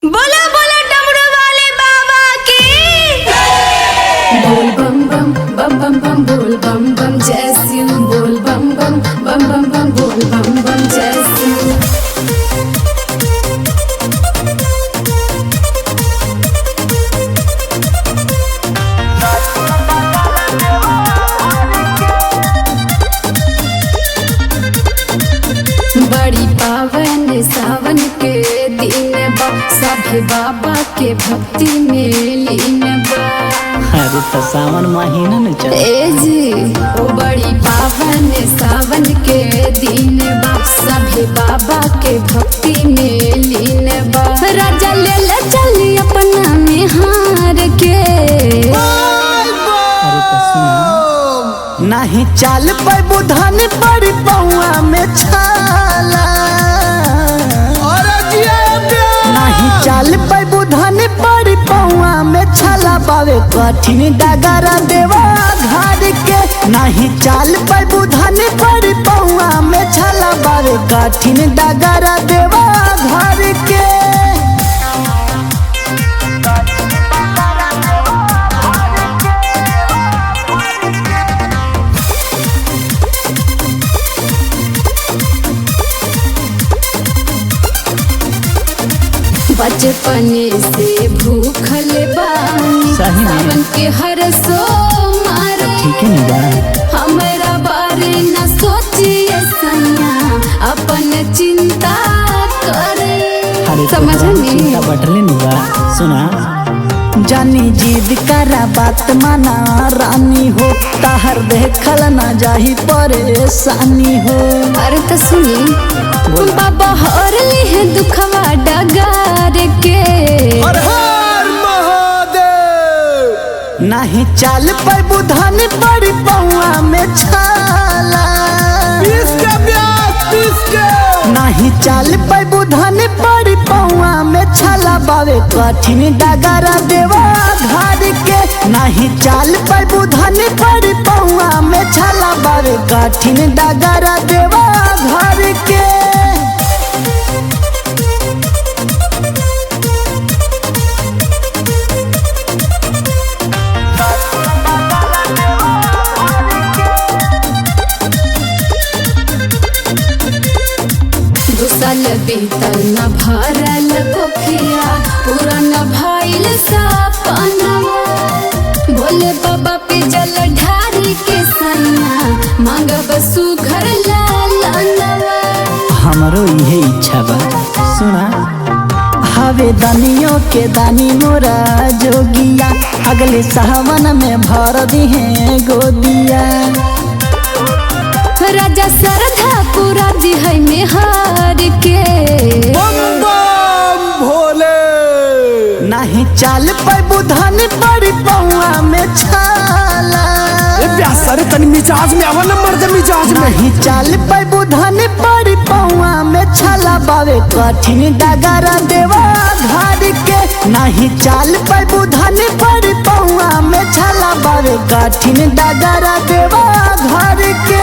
बोला बोला डमरू वाले बाबा की। बोल बम बम बम बम बम बोल बम बम जय शिव बोल बम बम बम बम बम बोल बम बम जय शिव। बड़ी पावन सावन के दिन बा सभे बाबा के भक्ति में लीन बा। अरे तो सावन महीना में चल ए जी ओ बड़ी पावन सावन के दिन बा सभे बाबा के भक्ति में लीन बा। राजा ले ले चली अपना में हार के। अरे तो सुना नहीं चाल पर बुधान पर पौआ में छाला। नहीं चाल पर बुधान पर पौआ में छाला बावे कठिन डगरा देवा घर के। नहीं चाल पर बुधान पर पौआ में छाला बावे कठिन डगरा देवा घर के। बचपन से भूखल बानी सही में। सावन के हर सो मारे ठीक है नहीं बा हमरा बारे न सोचिए सैया अपन चिंता करे। अरे तो समझनी चिंता बटले नहीं बा सुना जानी जिद करा बात माना रानी हो ताहर देखल ना जाही परेशानी हो। अरे तो सुनी बाबा हर ली दुखवा डगार के। नहीं चाल पर बुधान पर पौआ में छाला। नहीं चाल पर बुधान पर पौआ में छाला बावे कठिन डगरा देवा घर के। नहीं चाल पर बुधान पर पौआ में छाला बावे कठिन डगरा देवा घर के। दो साल बीतल न भरल कोखिया पूरा न भइल सपनवा। भोले बाबा पे जल ढारी के सैया मांगब सुघर लालनवा। हमरो यही इच्छा बा सुना हवे दानियों के दानी मोरा जोगिया अगले सावन में भर दिहे गोदिया। राजा सरधा पूरा जी है मेहार के। नहीं चाल पर बुधान पर पौआ में छाला। तनी मिजाज में आवा नंबर दे मिजाज में। नहीं चाल पर बुधान पर पौआ में छाला बावे कठिन डगरा देवा घर के। नहीं चाल पर बुधान पर पौआ में छाला बावे कठिन डगरा देवा घर के।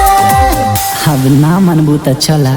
अब ना मनबू तो चला।